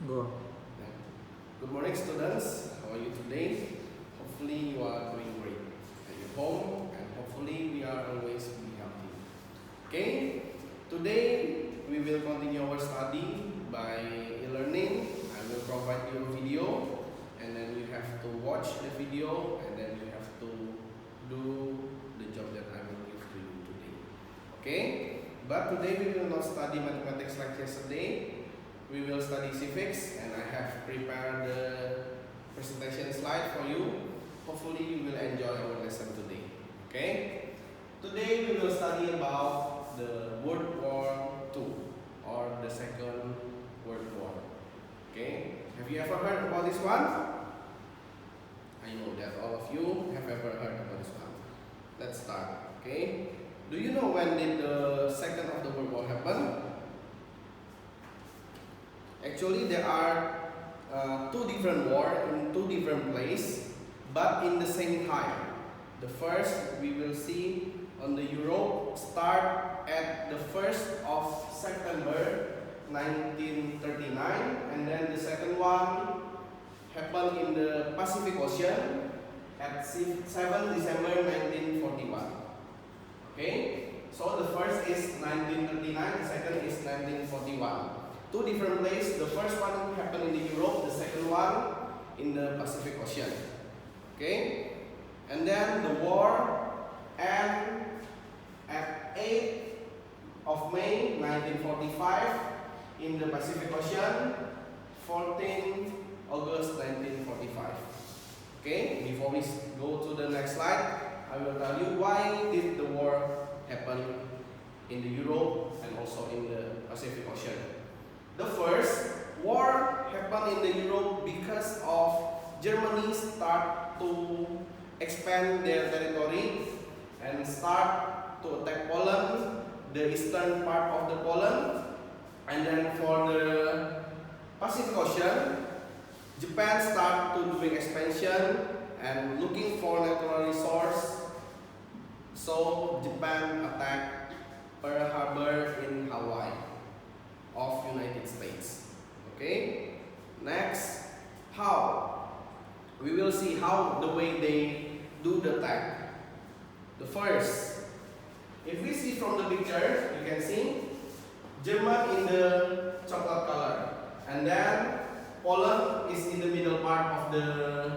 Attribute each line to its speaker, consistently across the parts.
Speaker 1: Go.
Speaker 2: Yeah. Good morning, students. How are you today? Hopefully, you are doing great at your home, and hopefully, we are always be healthy. Okay. Today, we will continue our study by e-learning. I will provide you a video, and then you have to watch the video, and then you have to do the job that I will give to you today. Okay. But today we will not study mathematics like yesterday. We will study civics, and I have prepared the presentation slide for you. Hopefully you will enjoy our lesson today. Okay? Today we will study about the World War II, or the Second World War. Okay? Have you ever heard about this one? I know that all of you have ever heard about this one. Let's start. Okay? Do you know when did the Second of the World War happen? Actually, there are two different wars in two different places, but in the same time. The first we will see on the Europe start at the 1st of September 1939, and then the second one happened in the Pacific Ocean at 7 December 1941. Okay, so the first is 1939, the second is 1941. Two different places. The first one happened in the Europe, the second one in the Pacific Ocean. Okay, and then the war ended at 8th of May 1945 in the Pacific Ocean, 14th August 1945. Okay, before we go to the next slide, I will tell you why did the war happen in the Europe and also in the Pacific Ocean. The first war happened in the Europe because of Germany start to expand their territory and start to attack Poland, the eastern part of the Poland, and then for the Pacific Ocean, Japan start to doing expansion and looking for natural resource. So Japan attacked Pearl Harbor in Hawaii of United States. Okay. Next, how we will see how the way they do the attack. The first, if we see from the picture, you can see German in the chocolate color, and then Poland is in the middle part of the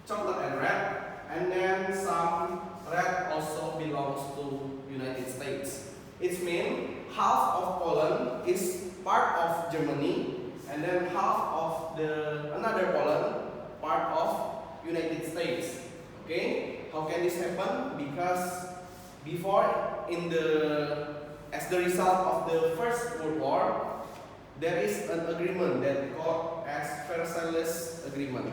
Speaker 2: chocolate and red, and then some red also belongs to United States. It means half of Poland is part of Germany, and then half of the another Poland part of United States. Okay, how can this happen? Because before as the result of the First World War, there is an agreement that called as Versailles Agreement.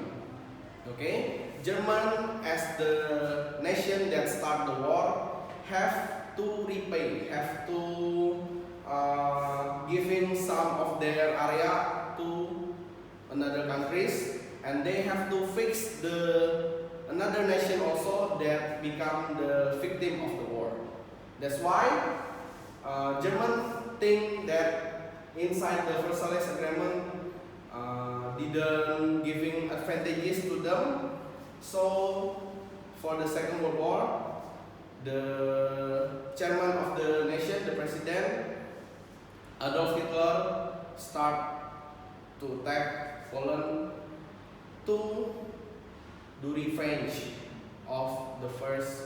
Speaker 2: Okay, German as the nation that start the war have to repay, have to giving some of their area to another countries, and they have to fix the another nation also that become the victim of the war. That's why German think that inside the Versailles Agreement didn't giving advantages to them. So for the Second World War, the chairman of the nation, the president Adolf Hitler, start to attack Poland to do revenge of the First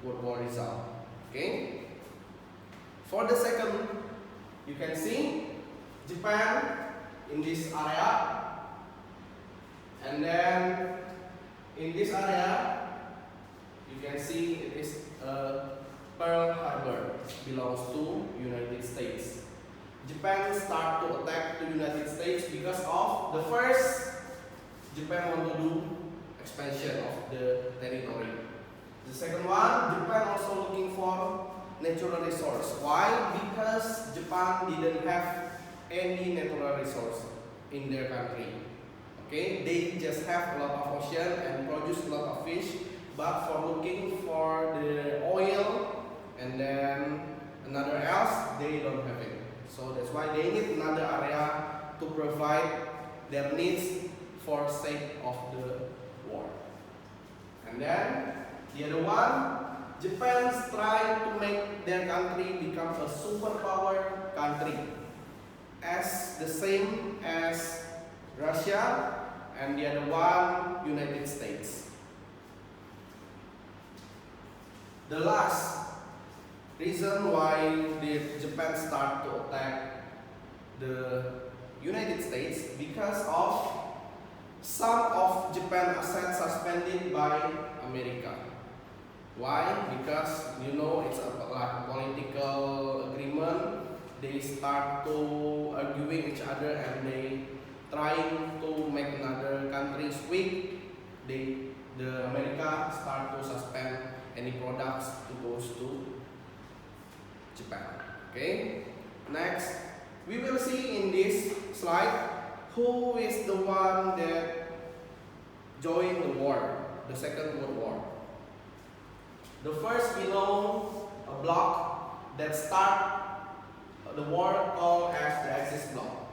Speaker 2: World War result. Okay. For the second, you can see Japan in this area, and then in this area you can see it is Pearl Harbor belongs to United States. Japan start to attack the United States because of the first, Japan want to do expansion of the territory. The second one, Japan also looking for natural resource. Why? Because Japan didn't have any natural resource in their country. Okay, they just have a lot of ocean and produce a lot of fish, but for looking for the oil and then another else, they don't have it. So that's why they need another area to provide their needs for sake of the war. And then the other one, Japan's trying to make their country become a superpower country, as the same as Russia, and the other one, United States. The last reason why Japan start to attack the United States, because of some of Japan assets suspended by America. Why? Because you know it's like a political agreement. They start to arguing each other and they trying to make another countries weak. The America start to suspend any products to goes to Japan. Okay. Next, we will see in this slide who is the one that joined the war, the Second World War. The first, we know a bloc that start the war called as the Axis bloc.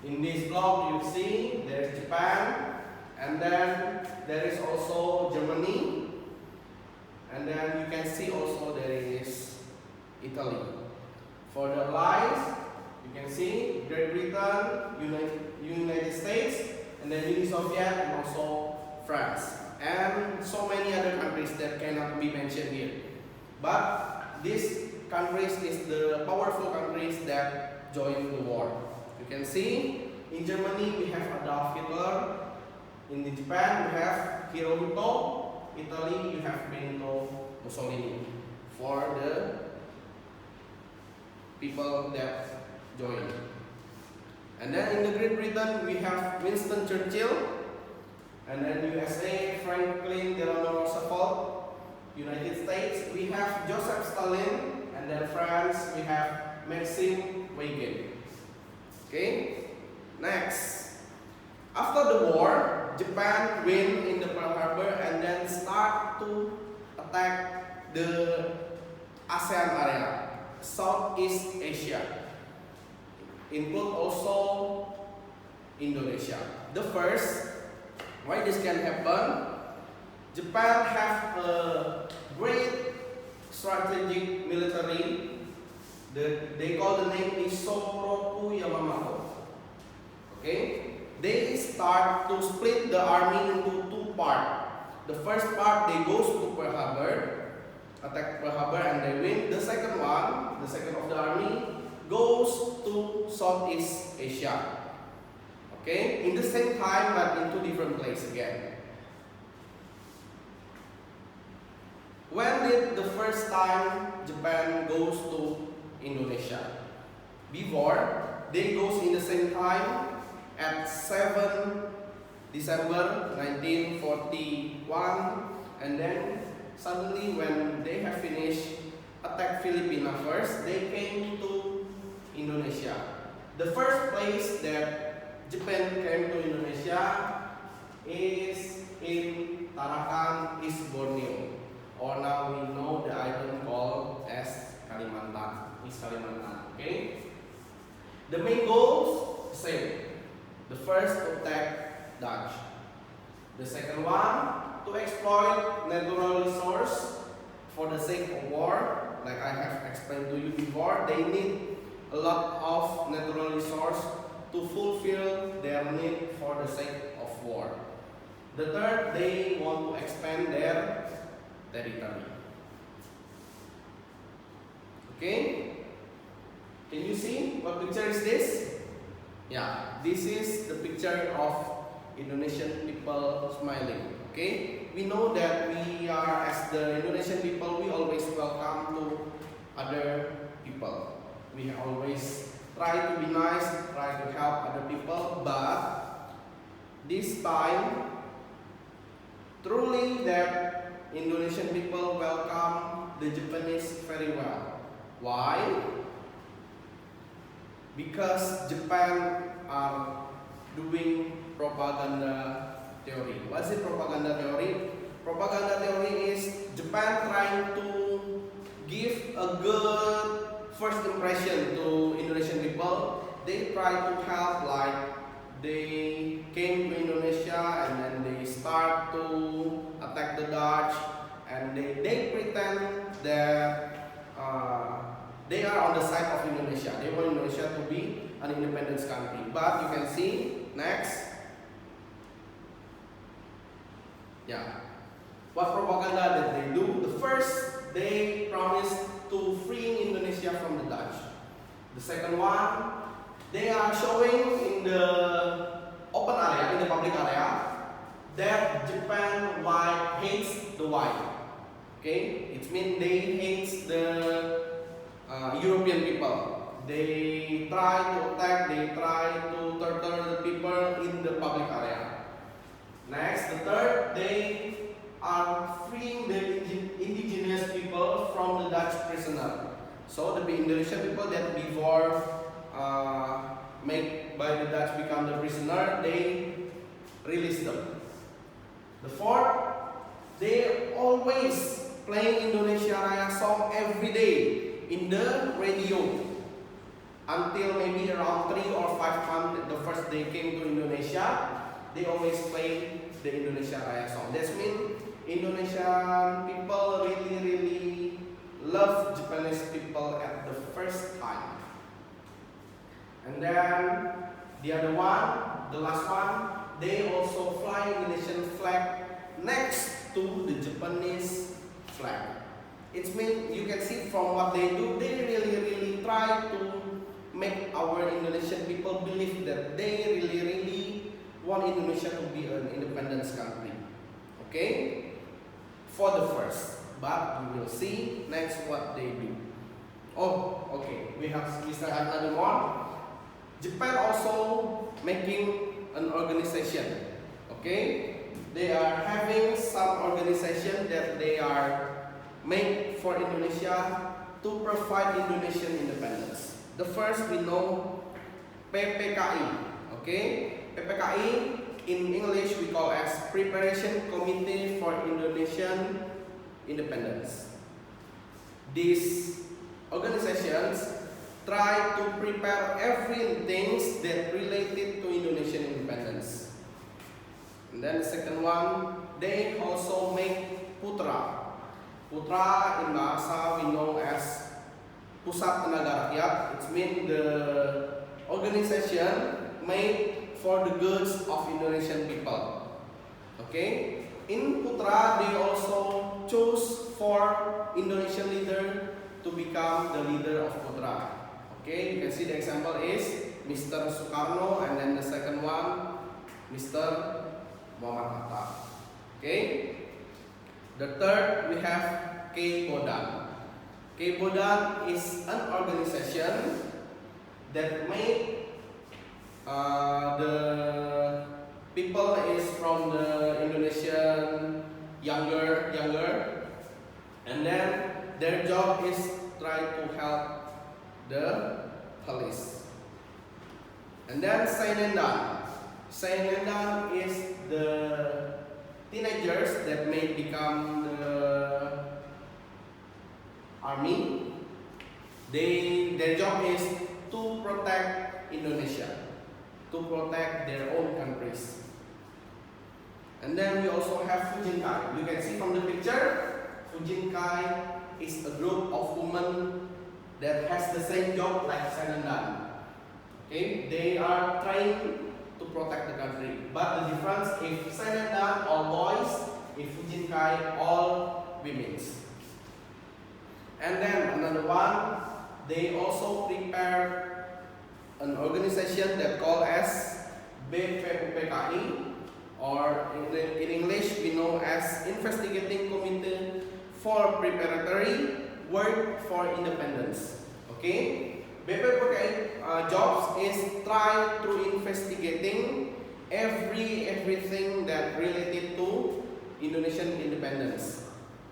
Speaker 2: In this bloc, you see there is Japan, and then there is also Germany, and then you can see also there is Italy. For the Allies, you can see Great Britain, United States, and then Union Soviet, and also France, and so many other countries that cannot be mentioned here. But these countries is the powerful countries that joined the war. You can see in Germany we have Adolf Hitler, in Japan we have Hirohito, Italy you have Benito Mussolini, for the people that joined. And then in the Great Britain we have Winston Churchill, and then USA Franklin Delano Roosevelt. United States we have Joseph Stalin, and then France we have Maxim Weygand. Okay. Next, after the war, Japan win in the Pearl Harbor and then start to attack the ASEAN area, Southeast Asia, include also Indonesia. The first, why this can happen? Japan have a great strategic military. They call the name is Soroku Yamamoto. Okay, they start to split the army into two parts. The first part they goes to Pearl Harbor, attack Pearl Harbor, and they win. The second one, the second of the army, goes to Southeast Asia. Okay, in the same time but in two different places again. When did the first time Japan goes to Indonesia? Before, they goes in the same time at 7 December 1941, and then suddenly when they have finished attack Filipina first, they came to Indonesia. The first place that Japan came to Indonesia is in Tarakan, East Borneo, or now we know the island called as Kalimantan, East Kalimantan. Okay, the main goals same. The first to attack Dutch. The second one to exploit natural resource for the sake of war. Like I have explained to you before, they need a lot of natural resource to fulfill their need for the sake of war. The third, they want to expand their territory. Okay? Can you see what picture is this? Yeah, this is the picture of Indonesian people smiling. Okay? We know that we are, as the Indonesian people, we always welcome to other people. We always try to be nice, try to help other people, but this time, truly that Indonesian people welcome the Japanese very well. Why? Because Japan are doing propaganda theory. What is propaganda theory? Propaganda theory is Japan trying to give a good first impression to Indonesian people they try to help, like they came to Indonesia and then they start to attack the Dutch, and they pretend that they are on the side of Indonesia. They want Indonesia to be an independent country. But you can see, next, yeah, what propaganda that they do. The first, they promise to free Indonesia from the Dutch. The second one, they are showing in the open area, in the public area, that Japan white hates the white. Okay, it means they hate the European people. They try to attack, they try to torture the people in the public area. Next, the third, they are freeing the indigenous people from the Dutch prisoner. So the Indonesian people that before made by the Dutch become the prisoner, they release them. The fourth, they always play Indonesia Raya song every day in the radio until maybe around 3 or 5 months the first they came to Indonesia. They always play the Indonesia Raya song. That means Indonesian people really love Japanese people at the first time. And then the other one, the last one, they also fly Indonesian flag next to the Japanese flag. It means you can see from what they do, they really try to make our Indonesian people believe that they really want Indonesia to be an independent country. Okay? For the first. But we will see next what they do. Oh, okay. We still have another one. Japan also making an organization. Okay? They are having some organization that they are made for Indonesia to provide Indonesian independence. The first we know PPKI. Okay? PPKI in English we call as Preparation Committee for Indonesian Independence. These organizations try to prepare everything that related to Indonesian independence. And then the second one, they also make Putra. Putra in Bahasa we know as Pusat Tenaga Rakyat. It means the organization made for the goods of Indonesian people. Okay? In Putra, they also chose 4 Indonesian leaders to become the leader of Putra. Okay, you can see the example is Mr. Sukarno, and then the second one, Mr. Muhammad Hatta. Okay. The third, we have K Bodan. K Bodan is an organization that made the people is from the Indonesian younger, and then their job is try to help the police. And then Sainendan. Sainendan is the teenagers that may become the army. Their job is to protect Indonesia, to protect their own countries. And then we also have Fujinkai. You can see from the picture, Fujinkai is a group of women that has the same job like Sainendan. Okay, they are trying to protect the country. But the difference, if Sainendan all boys, if Fujinkai all women. And then another one, they also prepare an organization that called as BPUPKI, or in English we know as Investigating Committee for Preparatory Work for Independence. Okay, BPUPKI jobs is try to investigating everything that related to Indonesian independence.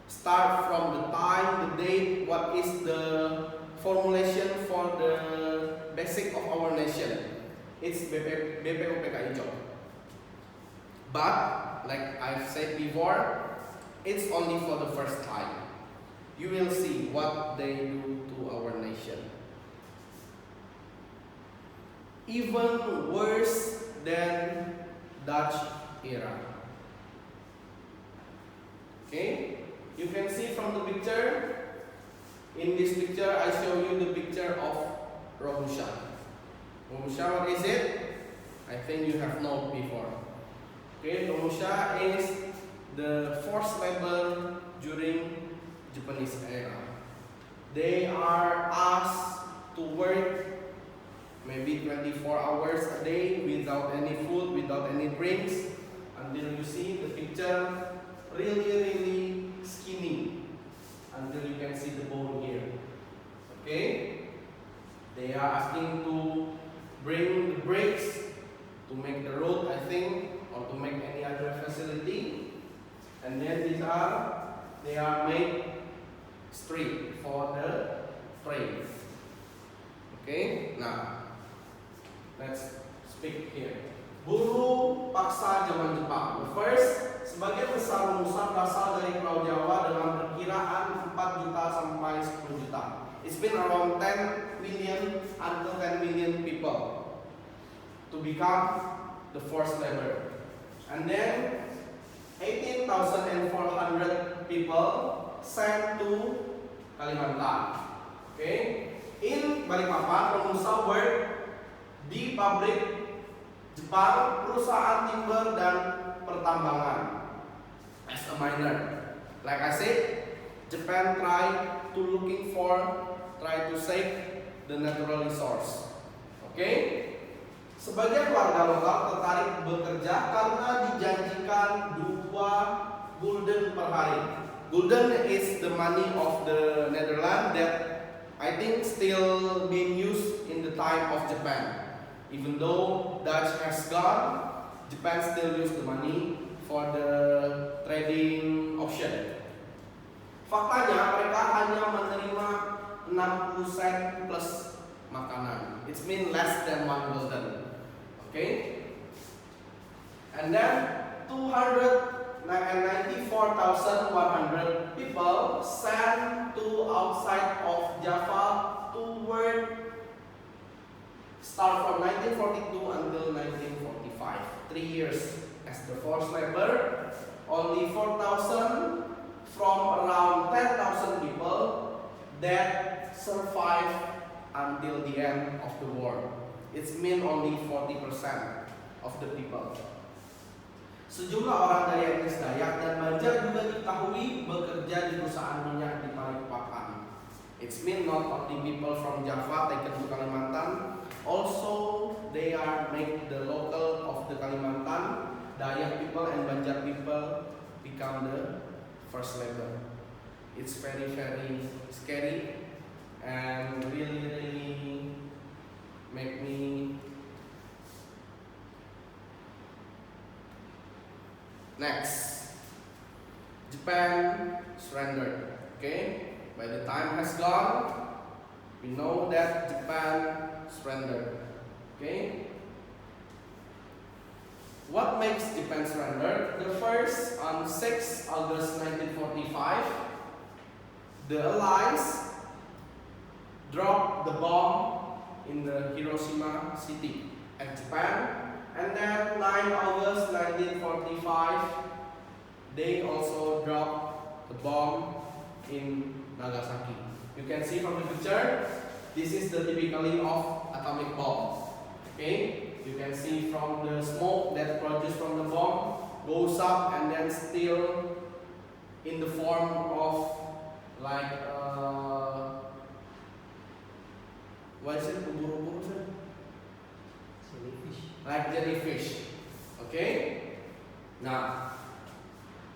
Speaker 2: Start from the time, the date, what is the formulation for the basic of our nation. It's BPUPKI job. But like I've said before, it's only for the first time. You will see what they do to our nation. even worse than Dutch era. Okay, you can see from the picture. In this picture, I show you the picture of Robusha. Robusha, what is it? I think you have known before. Okay, Robusha is the forced labor during Japanese era. They are asked to work maybe 24 hours a day without any food, without any drinks, until you see the picture really skinny, until you can see the bone here. Okay, they are asking to bring the bricks to make the road, I think, or to make any other facility, and then they are made street for the train. Okay, now let's speak here. Buruh paksa zaman Jepang. The first, sebagian besar rumusan berasal dari Pulau Jawa dengan perkiraan 4 juta sampai 10 juta. It's been around 10 million until 10 million people to become the forced labor. And then 18,400 people sent to Kalimantan. Okay, in Balikpapan, pengusaha work di pabrik Jepang, perusahaan timber dan pertambangan as a miner. Like I said, Japan try to save the natural resource. Okay, sebagian warga lokal tertarik bekerja karena dijanjikan 2 gulden per hari. Gulden is the money of the Netherlands that I think still being used in the time of Japan. Even though Dutch has gone, Japan still use the money for the trading option. Faktanya mereka hanya menerima 60 sen plus makanan. It means less than 1 gulden. Okay? And then 294,100 people sent to outside of Java to work. Start from 1942 until 1945, 3 years as the forced labor. Only 4,000 from around 10,000 people that survived until the end of the war. It's mean only 40% of the people. Sejumlah orang dari etnis Dayak dan Banjar juga diketahui bekerja di perusahaan minyak di Balikpapan. It's mean not only people from Java taken to Kalimantan, also they are make the local of the Kalimantan, Dayak people and Banjar people become the first labor. It's very scary and really make me. Next, Japan surrendered. Okay, by the time has gone, we know that Japan surrendered. Okay, what makes Japan surrender? The first, on 6 August 1945, the Allies dropped the bomb in the Hiroshima city at Japan. And then 9 August 1945, they also dropped the bomb in Nagasaki. You can see from the picture, this is the typically of atomic bomb. Okay, you can see from the smoke that produced from the bomb goes up and then still in the form of like what is it? Like jellyfish. Okay. Now,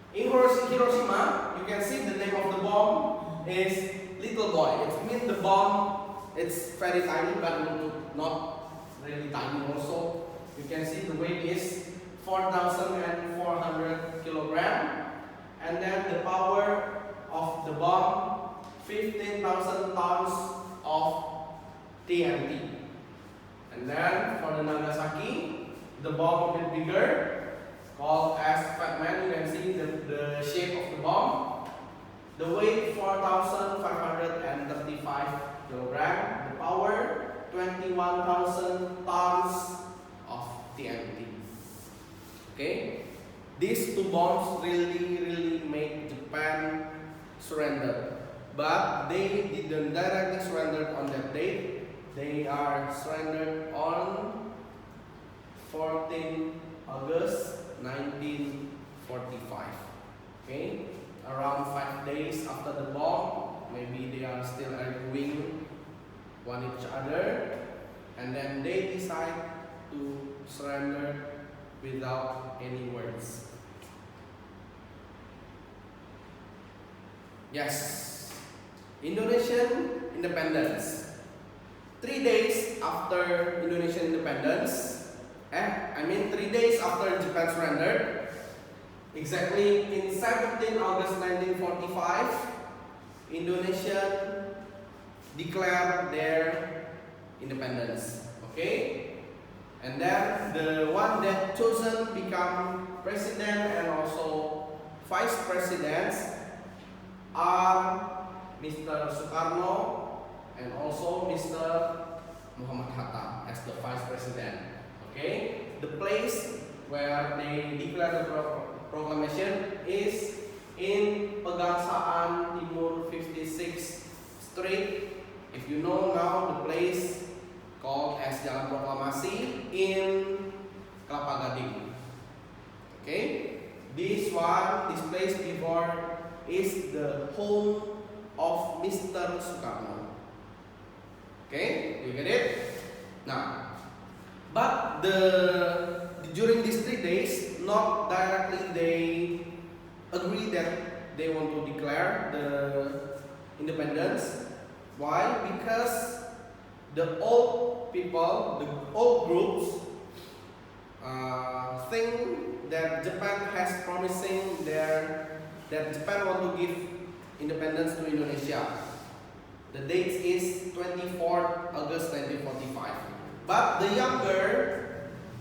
Speaker 2: in Hiroshima, you can see the name of the bomb is Little Boy. It means the bomb. It's very tiny, but not really tiny. Also, you can see the weight is 4,400 kilogram, and then the power of the bomb 15,000 tons of TNT. And then for the Nagasaki, the bomb a bit bigger, called as Fat Man. You can see the shape of the bomb. The weight 4,535 kilogram. The power 21,000 tons of TNT. Okay, these two bombs really made Japan surrender, but they didn't directly surrender on that date. They are surrendered on 14 August 1945. Okay, around 5 days after the bomb, maybe they are still arguing one each other, and then they decide to surrender without any words. Yes, Indonesian independence. 3 days after Indonesian independence, 3 days after Japan surrendered, exactly in 17 August 1945, Indonesia declared their independence. Okay, and then the one that chosen become president and also vice presidents are Mr. Sukarno and also Mr. Muhammad Hatta as the vice president. Okay, the place where they declare the proclamation is in Pegangsaan Timur 56th Street. If you know now, the place called as Jalan Proklamasi in Kelapa Gading. Okay, this place before is the home of Mr. Sukarno. Okay, you get it? Now, but during these 3 days, not directly they agree that they want to declare the independence. Why? Because the old people, the old groups, think that Japan has promising that Japan want to give independence to Indonesia. The date is 24 August 1945. But the younger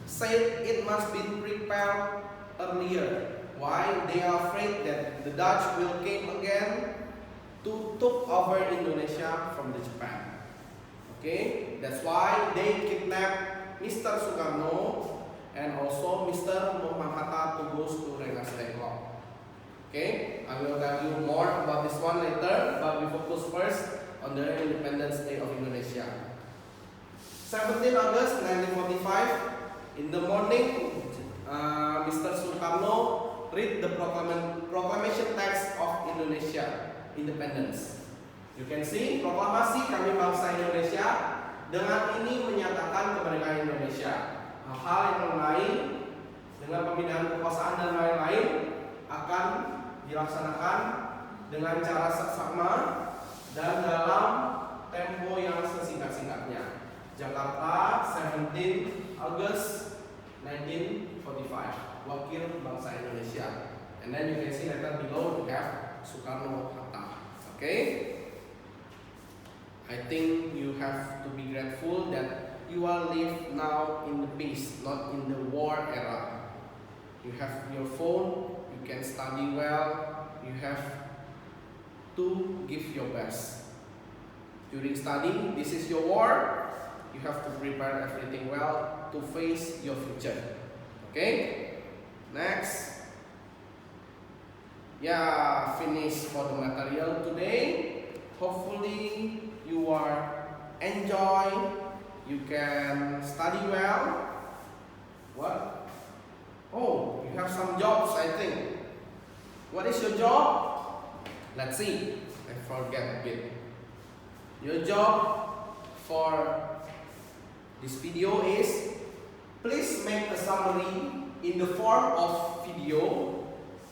Speaker 2: said it must be prepared earlier. Why? They are afraid that the Dutch will come again to take over Indonesia from the Japan. Okay, that's why they kidnapped Mr. Sukarno and also Mr. Muhammad Hatta to go to Rengas Dengklok. Okay, I will tell you more about this one later, but we focus first on the Independence Day of Indonesia. 17 August 1945, in the morning, Mr. Sukarno read the proclamation text of Indonesia independence. You can see, proklamasi kami bangsa Indonesia dengan ini menyatakan kemerdekaan Indonesia. Hal-hal yang lain dengan pemindahan kekuasaan dan lain-lain akan dilaksanakan dengan cara seksama dan dalam tempo yang sesingkat-singkatnya. Jakarta, 17 August 1945, Wakil Bangsa Indonesia. And then you can see later below we have Soekarno Hatta. Okay, I think you have to be grateful that you are live now in the peace, not in the war era. You have your phone, you can study well, you have to give your best. During study, this is your war, you have to prepare everything well to face your future. Okay, next. Yeah, finish for the material today. Hopefully you are enjoy. You can study well. What? Oh, you have some jobs, I think. What is your job? Let's see. I forget a bit. Your job for this video is, please make a summary in the form of video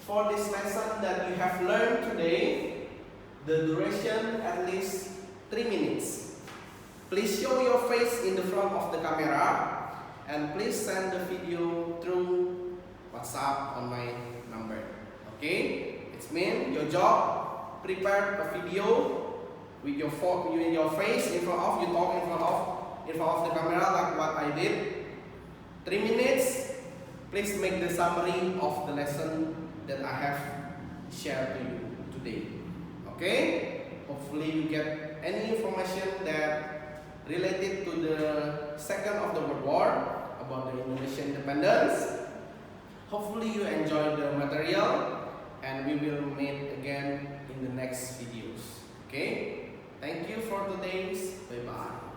Speaker 2: for this lesson that you have learned today. The duration at least 3 minutes. Please show your face in the front of the camera and please send the video through WhatsApp on my number. Okay, it's mean your job, prepare a video with your face in front of you, talk in front of the camera like what I did. 3 minutes. Please make the summary of the lesson that I have shared to you today. Okay, hopefully you get any information that related to the second of the World War, about the Indonesian independence. Hopefully you enjoy the material, and we will meet again in the next videos. Okay, thank you for today's. Bye bye.